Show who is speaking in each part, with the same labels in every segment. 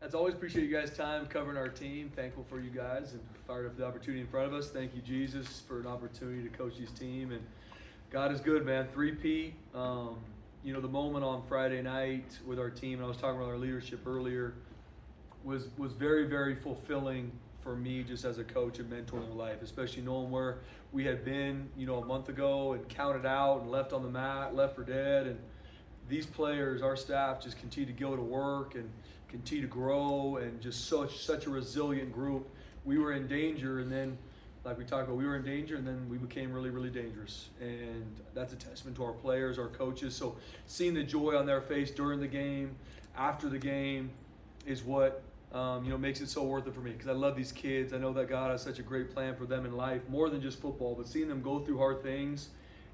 Speaker 1: As always, appreciate you guys' time covering our team. Thankful for you guys and fired up for the opportunity in front of us. Thank you, Jesus, for an opportunity to coach this team. And God is good, man. Three-peat. The moment on Friday night with our team, and I was talking about our leadership earlier, was very, very fulfilling for me just as a coach and mentor in their life, especially knowing where we had been, a month ago and counted out and left on the mat, left for dead. And these players, our staff, just continue to go to work and continue to grow, and just such a resilient group. We were in danger, and then, like we talked about, we were in danger, and then we became really, really dangerous. And that's a testament to our players, our coaches. So seeing the joy on their face during the game, after the game, is what makes it so worth it for me, because I love these kids. I know that God has such a great plan for them in life, more than just football, but seeing them go through hard things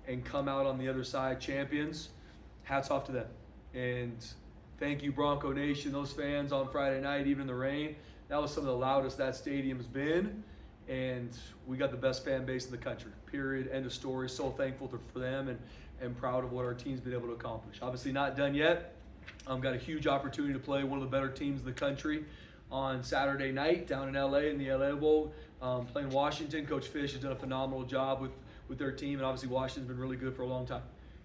Speaker 1: and come out on the other side champions, hats off to them. And thank you, Bronco Nation, those fans on Friday night, even in the rain. That was some of the loudest that stadium's been, and we got the best fan base in the country, period, end of story. So thankful for them, and proud of what our team's been able to accomplish. Obviously not done yet. Got a huge opportunity to play one of the better teams in the country on Saturday night down in LA in the LA Bowl, playing Washington. Coach Fish has done a phenomenal job with their team, and obviously Washington's been really good for a long time.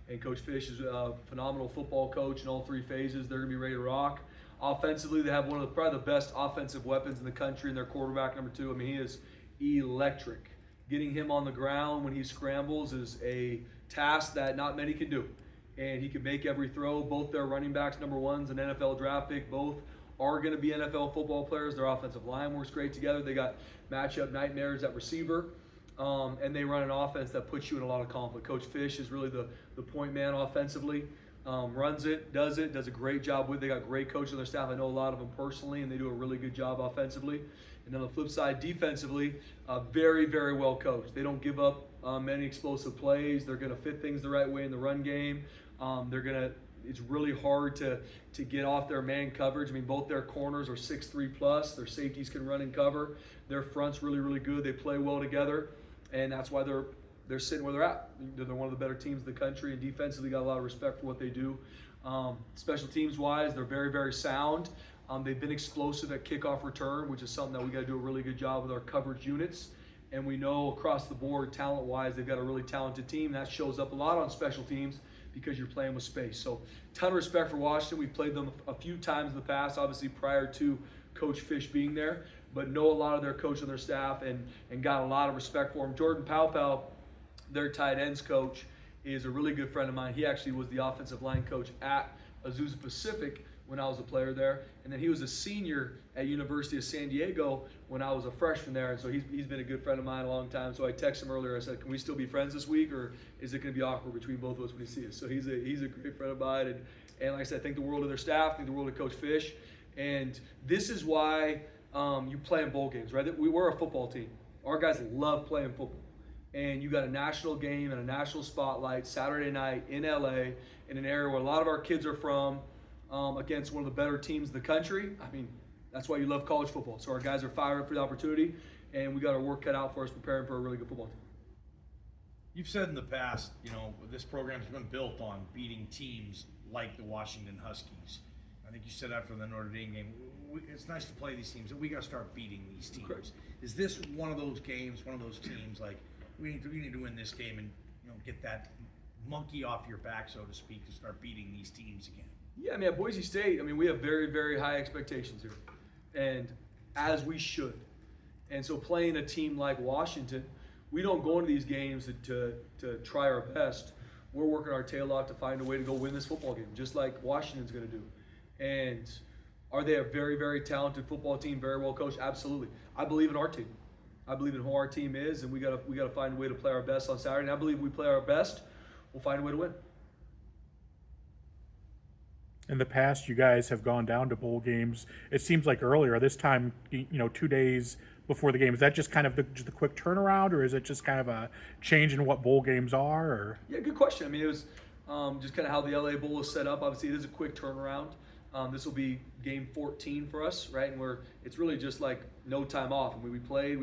Speaker 1: And Coach Fish is a phenomenal football coach in all three phases. They're going to be ready to rock. Offensively, they have one of probably the best offensive weapons in the country, and their quarterback, number 2. I mean, he is electric. Getting him on the ground when he scrambles is a task that not many can do. And he can make every throw. Both their running backs, number 1's an NFL draft pick. Both are going to be NFL football players. Their offensive line works great together. They got matchup nightmares at receiver. And they run an offense that puts you in a lot of conflict. Coach Fish is really the point man offensively. Runs it, does a great job with it. They got great coaches on their staff. I know a lot of them personally, and they do a really good job offensively. And on the flip side, defensively, very, very well coached. They don't give up many explosive plays. They're going to fit things the right way in the run game. It's really hard to get off their man coverage. I mean, both their corners are 6'3 plus. Their safeties can run and cover. Their front's really, really good. They play well together, and that's why they're sitting where they're at. They're one of the better teams in the country, and defensively got a lot of respect for what they do. Special teams wise, they're very, very sound. They've been explosive at kickoff return, which is something that we got to do a really good job with our coverage units. And we know across the board, talent wise, they've got a really talented team. That shows up a lot on special teams, because you're playing with space. So ton of respect for Washington. We played them a few times in the past, obviously prior to Coach Fish being there, but know a lot of their coach and their staff, and got a lot of respect for them. Jordan Powell, their tight ends coach, is a really good friend of mine. He actually was the offensive line coach at Azusa Pacific when I was a player there, and then he was a senior at University of San Diego when I was a freshman there, and so he's been a good friend of mine a long time. So I texted him earlier. I said, can we still be friends this week, or is it going to be awkward between both of us when he sees us? So he's a great friend of mine, and like I said, I think the world of their staff, I think the world of Coach Fish, and this is why you play in bowl games, right? We're a football team. Our guys love playing football. And you got a national game and a national spotlight Saturday night in LA, in an area where a lot of our kids are from, against one of the better teams in the country. I mean, that's why you love college football. So our guys are fired up for the opportunity, and we got our work cut out for us preparing for a really good football team.
Speaker 2: You've said in the past, this program's been built on beating teams like the Washington Huskies. I think you said after the Notre Dame game, it's nice to play these teams, but we got to start beating these teams.
Speaker 1: Correct.
Speaker 2: Is this one of those games, one of those teams, like we need to win this game and get that monkey off your back, so to speak, to start beating these teams again?
Speaker 1: Yeah, I mean, at Boise State, we have very, very high expectations here, and as we should. And so playing a team like Washington, we don't go into these games to try our best. We're working our tail off to find a way to go win this football game, just like Washington's going to do. And are they a very, very talented football team, very well coached? Absolutely. I believe in our team. I believe in who our team is, and we got to find a way to play our best on Saturday. And I believe if we play our best, we'll find a way to win.
Speaker 3: In the past, you guys have gone down to bowl games. It seems like earlier, this time, 2 days before the game. Is that just kind of just a quick turnaround, or is it just kind of a change in what bowl games are? Or?
Speaker 1: Yeah, good question. It was just kind of how the LA Bowl is set up. Obviously, it is a quick turnaround. This will be game 14 for us, right? And it's really just like no time off. We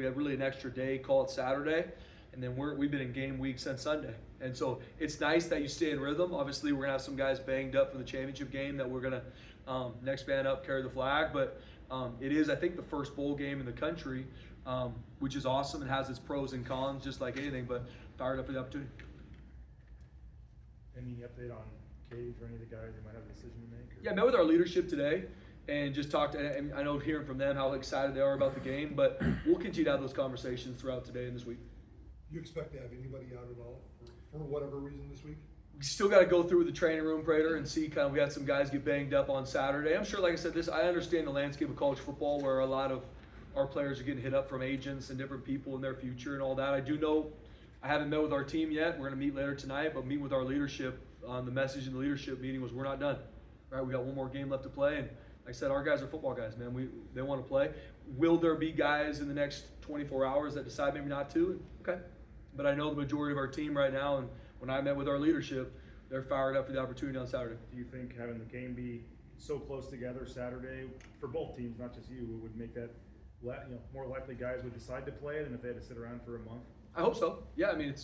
Speaker 1: had really an extra day, call it Saturday, and then we've been in game week since Sunday. And so it's nice that you stay in rhythm. Obviously, we're gonna have some guys banged up for the championship game that we're gonna next man up, carry the flag. But it is, I think, the first bowl game in the country, which is awesome and has its pros and cons, just like anything. But fired up for the opportunity.
Speaker 4: Any update on Cage or any of the guys who might have a decision to make? Or?
Speaker 1: Yeah, I met with our leadership today and just talked. And I know hearing from them how excited they are about the game, but we'll continue to have those conversations throughout today and this week.
Speaker 5: Do you expect to have anybody out at all for whatever reason this week?
Speaker 1: We still got to go through the training room, Prater, and see kind of, we had some guys get banged up on Saturday. I'm sure, like I said, I understand the landscape of college football where a lot of our players are getting hit up from agents and different people in their future and all that. I do know, I haven't met with our team yet. We're going to meet later tonight, but meet with our leadership. The message in the leadership meeting was we're not done. Right? We got one more game left to play, and like I said, our guys are football guys, man. They want to play. Will there be guys in the next 24 hours that decide maybe not to? Okay. But I know the majority of our team right now, and when I met with our leadership, they're fired up for the opportunity on Saturday.
Speaker 4: Do you think having the game be so close together Saturday for both teams, not just you, would make that more likely guys would decide to play it than if they had to sit around for a month?
Speaker 1: I hope so. Yeah, I mean,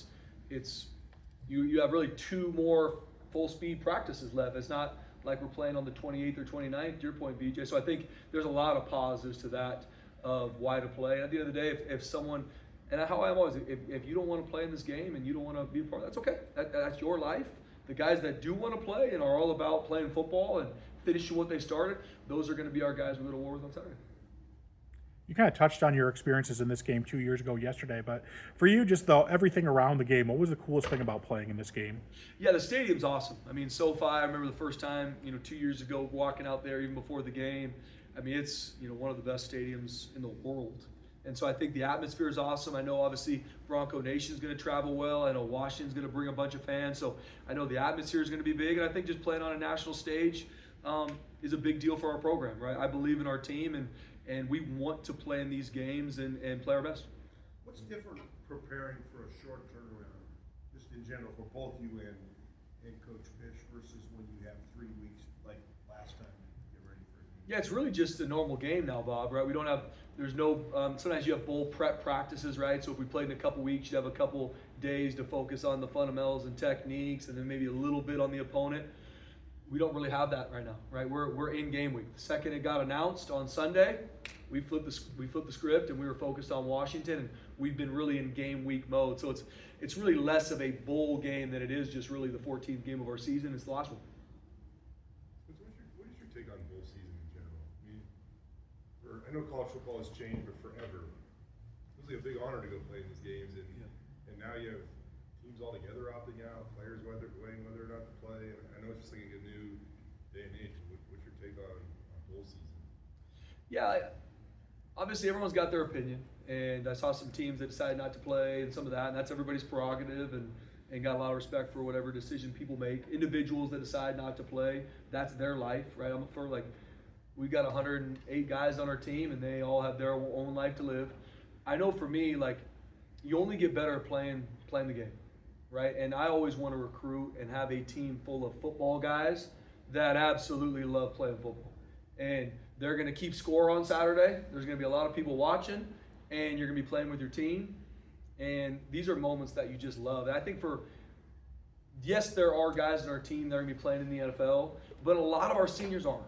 Speaker 1: it's you have really 2 more full speed practices left. It's not like we're playing on the 28th or 29th, to your point, BJ. So I think there's a lot of positives to that of why to play. And at the end of the day, if someone, and how I'm always, if you don't want to play in this game and you don't want to be a part, that's okay. That's your life. The guys that do want to play and are all about playing football and finishing what they started, those are going to be our guys we go to war with on Saturday.
Speaker 3: You kind of touched on your experiences in this game 2 years ago yesterday, but for you, just everything around the game, what was the coolest thing about playing in this game?
Speaker 1: Yeah, the stadium's awesome. I mean, SoFi, I remember the first time, 2 years ago, walking out there even before the game. I mean, it's, one of the best stadiums in the world. And so I think the atmosphere is awesome. I know obviously Bronco Nation's going to travel well. I know Washington's going to bring a bunch of fans. So I know the atmosphere is going to be big. And I think just playing on a national stage is a big deal for our program, right? I believe in our team, and we want to play in these games and play our best.
Speaker 5: What's different preparing for a short turnaround, just in general, for both you and Coach Fish versus when you have 3 weeks like last time to get ready for it?
Speaker 1: Yeah, it's really just a normal game now, Bob, right? We don't have, there's no, sometimes you have bowl prep practices, right? So if we played in a couple weeks, you'd have a couple days to focus on the fundamentals and techniques and then maybe a little bit on the opponent. We don't really have that right now, right? We're in game week. The second it got announced on Sunday, we flipped the script and we were focused on Washington, and we've been really in game week mode. So it's really less of a bowl game than it is just really the 14th game of our season. It's the last one.
Speaker 6: What is your take on bowl season in general? I mean, I know college football has changed, but forever, it was like a big honor to go play in these games, and now you have teams all together opting out, players weighing whether or not to play. And I know it's just like a new day and age. What's your take on bowl season?
Speaker 1: Yeah, obviously everyone's got their opinion, and I saw some teams that decided not to play and some of that, and that's everybody's prerogative, and got a lot of respect for whatever decision people make. Individuals that decide not to play, that's their life, right? I'm for we got 108 guys on our team, and they all have their own life to live. I know for me, you only get better at playing the game, right? And I always want to recruit and have a team full of football guys that absolutely love playing football. And they're going to keep score on Saturday. There's going to be a lot of people watching, and you're going to be playing with your team. And these are moments that you just love. And I think yes, there are guys in our team that are going to be playing in the NFL, but a lot of our seniors aren't.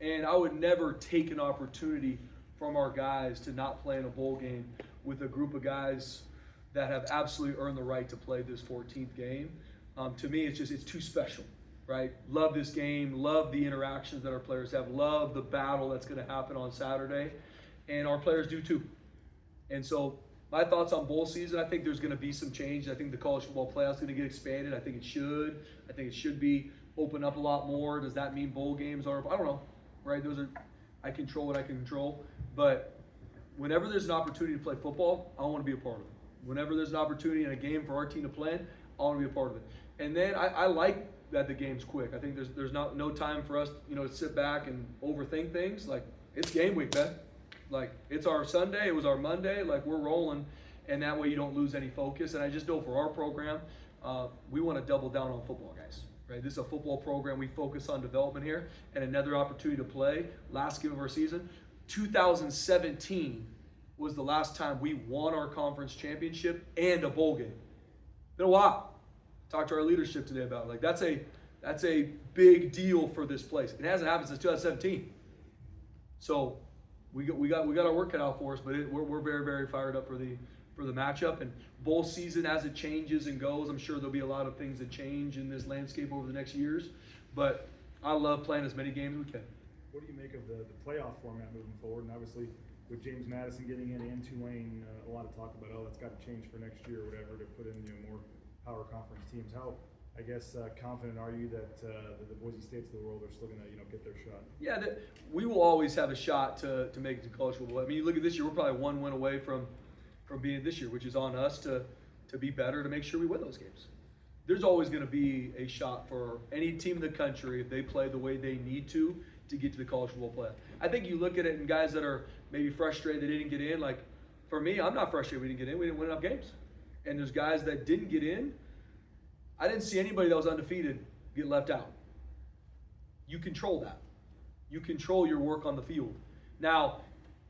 Speaker 1: And I would never take an opportunity from our guys to not play in a bowl game with a group of guys that have absolutely earned the right to play this 14th game. To me, it's too special, right? Love this game, love the interactions that our players have, love the battle that's going to happen on Saturday, and our players do too. And so my thoughts on bowl season, I think there's going to be some change. I think the college football playoffs is going to get expanded. I think it should. I think it should be open up a lot more. Does that mean bowl games are? I don't know, right? I control what I can control, but whenever there's an opportunity to play football, I want to be a part of it. Whenever there's an opportunity in a game for our team to play in, I want to be a part of it. And then I like that the game's quick. I think there's no time for us, to sit back and overthink things. It's game week, man. It's our Sunday, it was our Monday, we're rolling, and that way you don't lose any focus. And I just know for our program, we want to double down on football, guys. Right? This is a football program. We focus on development here, and another opportunity to play. Last game of our season, 2017 was the last time we won our conference championship and a bowl game. Been a while. Talked to our leadership today about it. That's a big deal for this place. It hasn't happened since 2017. So we got our work cut out for us, but we're very, very fired up for the matchup. And bowl season, as it changes and goes, I'm sure there'll be a lot of things that change in this landscape over the next years. But I love playing as many games as we can.
Speaker 4: What do you make of the playoff format moving forward? And obviously, with James Madison getting in and Tulane, a lot of talk about, that's got to change for next year or whatever to put in more power conference teams. How, I guess, confident are you that the Boise States of the world are still going to get their shot?
Speaker 1: Yeah, we will always have a shot to make it to college football. I mean, you look at this year, we're probably one win away from being this year, which is on us to be better, to make sure we win those games. There's always going to be a shot for any team in the country if they play the way they need to get to the college football playoff. I think you look at it and guys that are maybe frustrated they didn't get in. Like, for me, I'm not frustrated we didn't get in. We didn't win enough games. And there's guys that didn't get in. I didn't see anybody that was undefeated get left out. You control that. You control your work on the field. Now,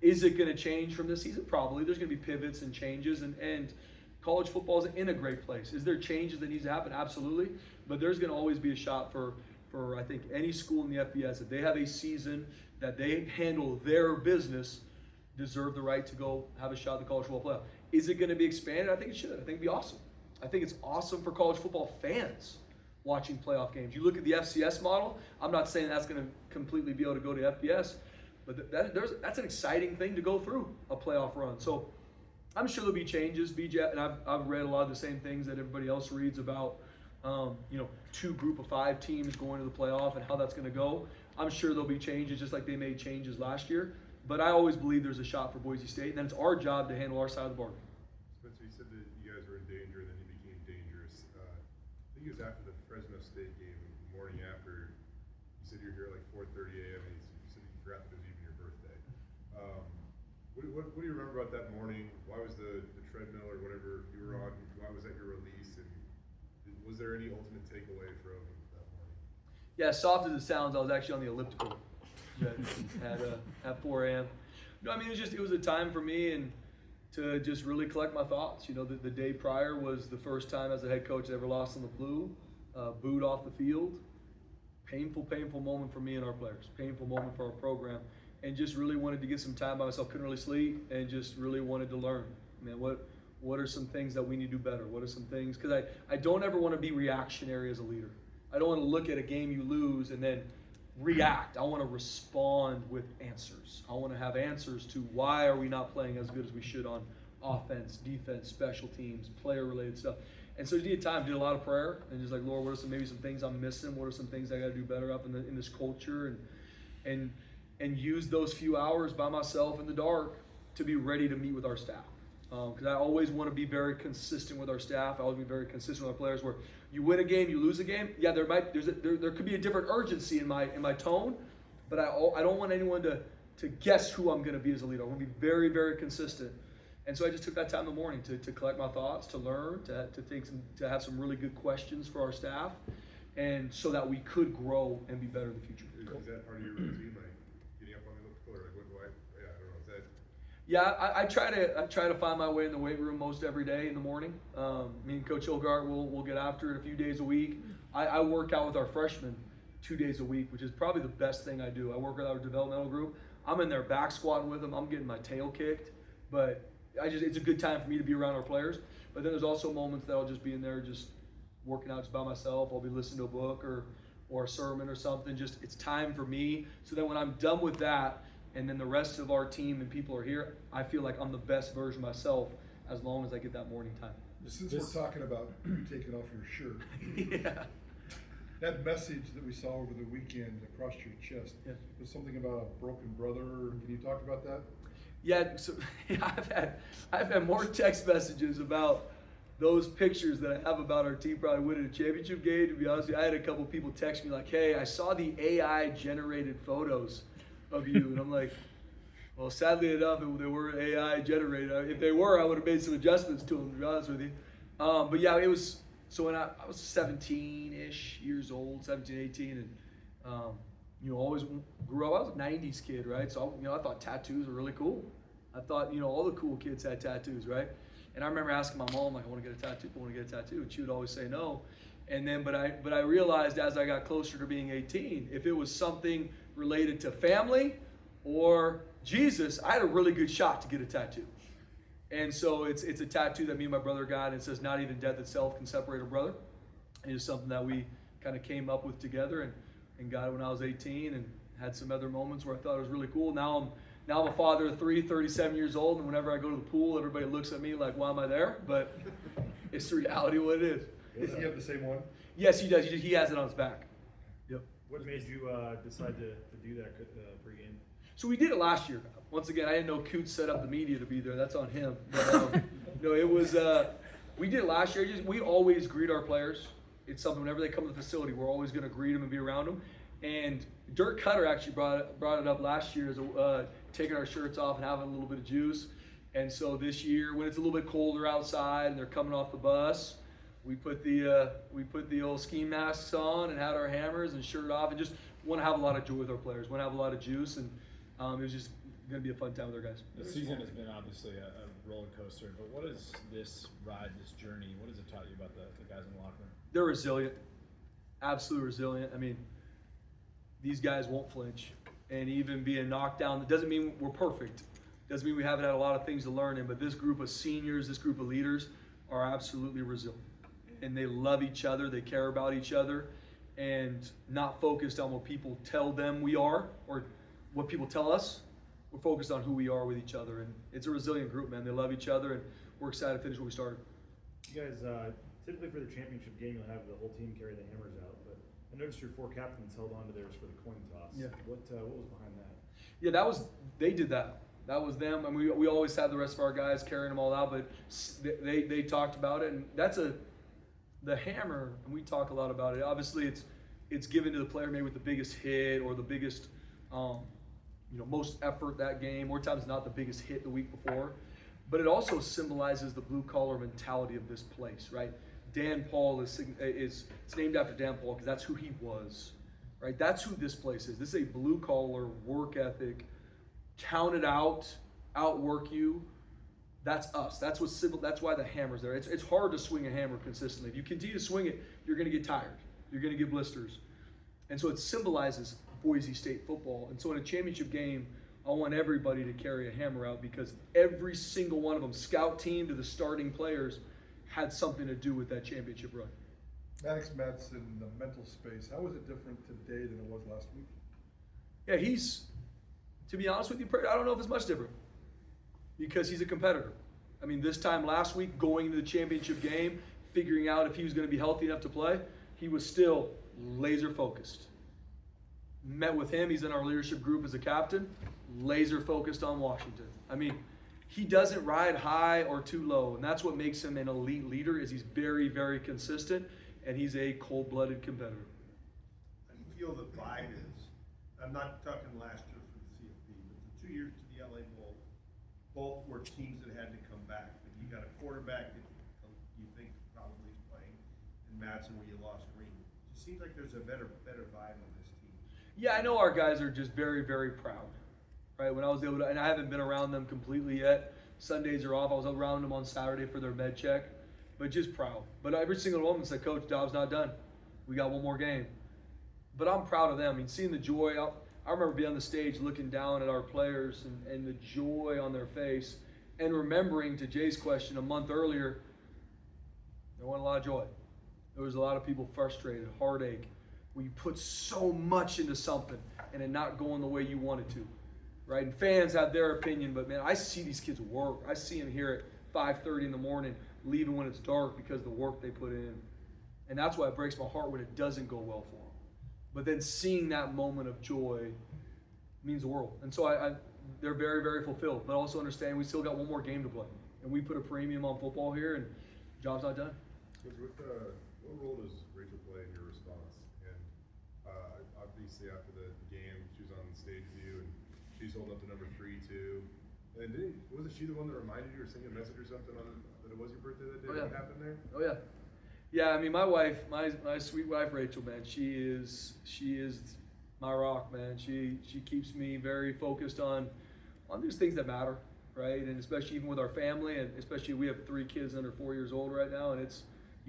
Speaker 1: is it going to change from this season? Probably. There's going to be pivots and changes, and college football is in a great place. Is there changes that need to happen? Absolutely. But there's going to always be a shot for I think any school in the FBS, if they have a season that they handle their business, deserve the right to go have a shot at the college football playoff. Is it going to be expanded? I think it should. I think it'd be awesome. I think it's awesome for college football fans watching playoff games. You look at the FCS model. I'm not saying that's going to completely be able to go to FBS, but that's an exciting thing to go through a playoff run. So I'm sure there'll be changes. BJ, and I've read a lot of the same things that everybody else reads about. 2 group of 5 teams going to the playoff and how that's going to go. I'm sure there'll be changes, just like they made changes last year. But I always believe there's a shot for Boise State, and then it's our job to handle our side of the bargain.
Speaker 6: Spencer, you said that you guys were in danger, and then you became dangerous. I think it was after the Fresno State game, the morning after. You said you were here at like 4:30 a.m. and you said you forgot that it was even your birthday. What do you remember about that morning? Why was the treadmill or whatever you were on? Why was that your release? And was there any ultimate takeaway from that morning?
Speaker 1: Yeah, soft as it sounds, I was actually on the elliptical at 4 a.m. No, I mean, it was a time for me and to just really collect my thoughts. The day prior was the first time as a head coach I ever lost on the flu, booed off the field. Painful moment for me and our players. Painful moment for our program. And just really wanted to get some time by myself. Couldn't really sleep and just really wanted to learn. Man, what are some things that we need to do better? What are some things? Because I don't ever want to be reactionary as a leader. I don't want to look at a game you lose and then react. I want to respond with answers. I want to have answers to why are we not playing as good as we should on offense, defense, special teams, player-related stuff. And so I did a lot of prayer and just like, Lord, what are maybe some things I'm missing? What are some things I got to do better up in this culture? And use those few hours by myself in the dark to be ready to meet with our staff. Because I always want to be very consistent with our staff. I always be very consistent with our players. Where you win a game, you lose a game. Yeah, there could be a different urgency in my tone, but I don't want anyone to guess who I'm going to be as a leader. I want to be very, very consistent. And so I just took that time in the morning to collect my thoughts, to learn, to have some really good questions for our staff, and so that we could grow and be better in the future.
Speaker 6: Is that part of your routine, like getting up on the elliptical, or like what do I don't know, is that?
Speaker 1: Yeah, I try to find my way in the weight room most every day in the morning. Me and Coach Hogart will get after it a few days a week. I work out with our freshmen 2 days a week, which is probably the best thing I do. I work with our developmental group. I'm in there back squatting with them. I'm getting my tail kicked, but it's a good time for me to be around our players. But then there's also moments that I'll just be in there just working out just by myself. I'll be listening to a book or a sermon or something. Just it's time for me. So then when I'm done with that, and then the rest of our team and people are here, I feel like I'm the best version of myself as long as I get that morning time.
Speaker 7: Since we're talking about you taking off your shirt,
Speaker 1: Yeah.
Speaker 7: that message that we saw over the weekend across your chest was something about a broken brother. Can you talk about that?
Speaker 1: Yeah, so I've had more text messages about those pictures that I have about our team probably winning a championship game. To be honest with you, I had a couple people text me like, "Hey, I saw the AI generated photos of you," and I'm like, "Well, sadly enough, they weren't AI generated. If they were, I would have made some adjustments to them. To be honest with you, but yeah, it was. So when I was 17-ish years old, 17, 18, and always grew up. I was a 90s kid, right? So, I thought tattoos were really cool. I thought, all the cool kids had tattoos, right? And I remember asking my mom, like, I want to get a tattoo, and she would always say no. And then, but I realized as I got closer to being 18, if it was something related to family or Jesus, I had a really good shot to get a tattoo. And so it's a tattoo that me and my brother got, and it says, "Not even death itself can separate a brother." It is something that we kind of came up with together and got it when I was 18, and had some other moments where I thought it was really cool. Now I'm a father of 3, 37 years old, and whenever I go to the pool, everybody looks at me like, "Why am I there?" But it's the reality of what it is.
Speaker 7: Does he have the same one?
Speaker 1: Yes, he does. He has it on his back. Yep.
Speaker 4: What made you decide to do that pregame?
Speaker 1: So we did it last year. Once again, I didn't know Coots set up the media to be there. That's on him. But, no, it was. We did it last year. We always greet our players. It's something whenever they come to the facility, we're always going to greet them and be around them. And Dirk Cutter actually brought it up last year as taking our shirts off and having a little bit of juice. And so this year, when it's a little bit colder outside and they're coming off the bus, we put the old ski masks on and had our hammers and shirt off, and just want to have a lot of joy with our players. Want to have a lot of juice, and it was just going to be a fun time with our guys.
Speaker 8: The season has been obviously a roller coaster, but what is this ride, this journey, what has it taught you about the guys in the locker room?
Speaker 1: They're resilient, absolutely resilient. I mean, these guys won't flinch, and even being knocked down, that doesn't mean we're perfect. Doesn't mean we haven't had a lot of things to learn in, but this group of seniors, this group of leaders are absolutely resilient. And they love each other, they care about each other, and not focused on what people tell them we are or what people tell us. We're focused on who we are with each other, and it's a resilient group, man. They love each other, and we're excited to finish what we started.
Speaker 4: You guys, typically for the championship game, you'll have the whole team carry the hammers out, but I noticed your 4 captains held on to theirs for the coin toss.
Speaker 1: Yeah.
Speaker 4: What was behind that?
Speaker 1: Yeah, they did that. That was them, and we always have the rest of our guys carrying them all out, but they talked about it, and that's the hammer, and we talk a lot about it. Obviously, it's given to the player maybe with the biggest hit or the biggest, most effort that game. More times not the biggest hit the week before, but it also symbolizes the blue collar mentality of this place, right? Dan Paul is it's named after Dan Paul because that's who he was, right? That's who this place is. This is a blue collar work ethic, count it out, outwork you. That's us. That's why the hammer's there. It's hard to swing a hammer consistently. If you continue to swing it, you're going to get tired. You're going to get blisters. And so it symbolizes Boise State football. And so in a championship game, I want everybody to carry a hammer out because every single one of them, scout team to the starting players, had something to do with that championship run.
Speaker 7: Maddox Metz in the mental space, how was it different today than it was last week?
Speaker 1: Yeah, to be honest with you, I don't know if it's much different. Because he's a competitor. I mean, this time last week, going into the championship game, figuring out if he was going to be healthy enough to play, he was still laser focused. Met with him, he's in our leadership group as a captain, laser focused on Washington. I mean, he doesn't ride high or too low, and that's what makes him an elite leader. Is he's very, very consistent, and he's a cold-blooded competitor.
Speaker 5: How do you feel the vibe is? I'm not talking last year for the CFP, but the 2 years to the LA Bowl. Both were teams that had to come back, but you got a quarterback that you think probably is playing, and Madsen where you lost Green. It seems like there's a better vibe on this team.
Speaker 1: Yeah, I know our guys are just very, very proud, right? When I was able to, and I haven't been around them completely yet. Sundays are off. I was around them on Saturday for their med check, but just proud. But every single one of them said, "Coach, job's not done. We got one more game." But I'm proud of them. I mean, seeing the joy. I remember being on the stage looking down at our players and the joy on their face, and remembering, to Jay's question a month earlier, there wasn't a lot of joy. There was a lot of people frustrated, heartache, when you put so much into something and it not going the way you wanted to, right? And fans have their opinion, but man, I see these kids work. I see them here at 5:30 in the morning, leaving when it's dark because of the work they put in. And that's why it breaks my heart when it doesn't go well for them. But then seeing that moment of joy means the world. And so they're very, very fulfilled. But also understand we still got one more game to play. And we put a premium on football here, and job's not done.
Speaker 6: What role does Rachel play in your response? And obviously after the game, she was on stage with you, and she's holding up the number 3 too. And wasn't she the one that reminded you or sent you a message or something that it was your birthday that day?
Speaker 1: Oh, yeah.
Speaker 6: What happened there?
Speaker 1: Oh yeah. Yeah, I mean, my wife, my sweet wife Rachel, man, she is my rock, man. She keeps me very focused on these things that matter, right? And especially even with our family, and especially we have 3 kids under 4 years old right now, and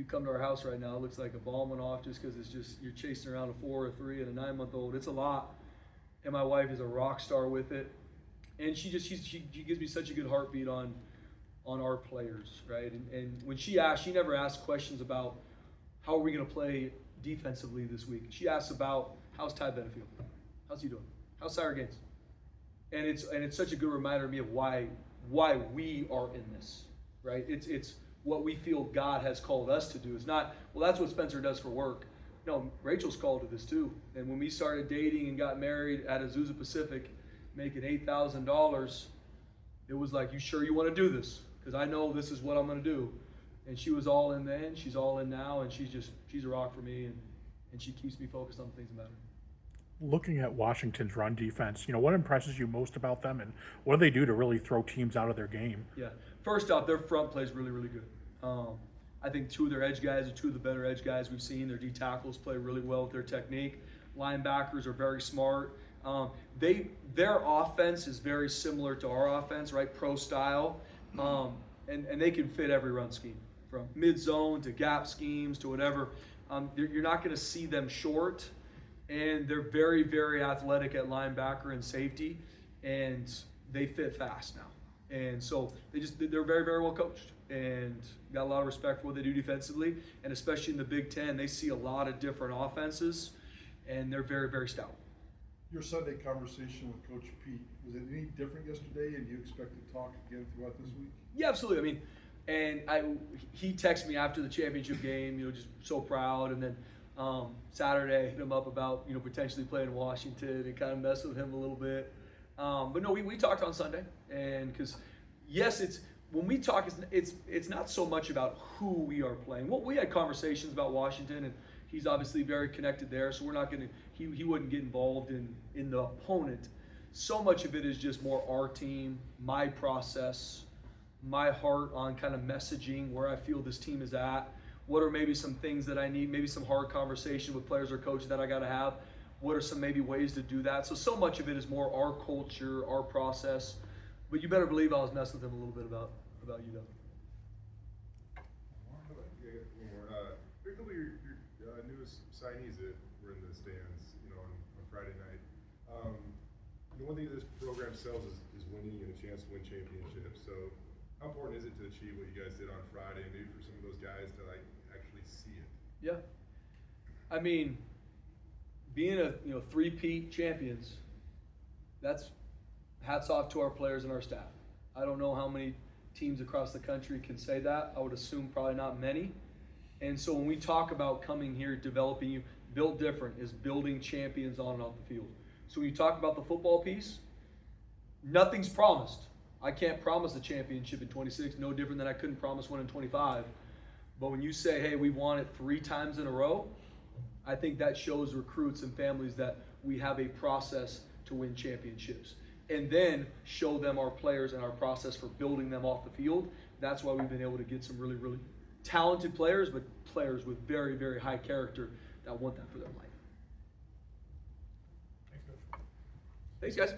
Speaker 1: you come to our house right now, it looks like a bomb went off just because you're chasing around a 4, a 3, and a 9-month-old. It's a lot. And my wife is a rock star with it. And she gives me such a good heartbeat on our players, right? And when she never asks questions about how are we going to play defensively this week. She asks about how's Ty Benefield? How's he doing? How's Sire Gaines? And it's such a good reminder to me of why we are in this, right? It's what we feel God has called us to do. It's not, well, that's what Spencer does for work. No, Rachel's called to this too. And when we started dating and got married at Azusa Pacific, making $8,000, it was like, you sure you want to do this? Because I know this is what I'm going to do. And she was all in then, she's all in now, and she's a rock for me, and she keeps me focused on the things that matter.
Speaker 3: Looking at Washington's run defense, what impresses you most about them, and what do they do to really throw teams out of their game?
Speaker 1: Yeah, first off, their front play is really, really good. I think two of their edge guys are two of the better edge guys we've seen. Their D tackles play really well with their technique. Linebackers are very smart. Their offense is very similar to our offense, right? Pro style, and they can fit every run scheme, from mid zone to gap schemes to whatever. You're not going to see them short. And they're very, very athletic at linebacker and safety, and they fit fast now. And so they're very, very well coached, and got a lot of respect for what they do defensively. And especially in the Big Ten, they see a lot of different offenses, and they're very, very stout.
Speaker 7: Your Sunday conversation with Coach Pete, was it any different yesterday, and do you expect to talk again throughout this week?
Speaker 1: Yeah, absolutely. I mean, he texted me after the championship game, just so proud, and then Saturday, I hit him up about potentially playing in Washington and kind of mess with him a little bit. But no, we talked on Sunday, and because yes, when we talk, it's not so much about who we are playing. Well, we had conversations about Washington, and he's obviously very connected there, so we're not going to. He wouldn't get involved in the opponent. So much of it is just more our team, my process, my heart on kind of messaging where I feel this team is at. What are maybe some things that I need, maybe some hard conversation with players or coaches that I got to have? What are some maybe ways to do that? So much of it is more our culture, our process. But you better believe I was messing with him a little bit about you, though.
Speaker 6: Yeah, one more. A couple of your newest signees that were in the stands, on Friday night. One thing that this program sells is winning and a chance to win championships. So how important is it to achieve what you guys did on Friday, and maybe for some of those guys to actually see it?
Speaker 1: Yeah. I mean, being a three-peat champions, that's hats off to our players and our staff. I don't know how many teams across the country can say that. I would assume probably not many. And so when we talk about coming here, developing you, built different is building champions on and off the field. So when you talk about the football piece, nothing's promised. I can't promise a championship in 26, no different than I couldn't promise one in 25. But when you say, hey, we won it 3 times in a row, I think that shows recruits and families that we have a process to win championships. And then show them our players and our process for building them off the field. That's why we've been able to get some really, really talented players, but players with very, very high character that want that for their life. Thanks, guys.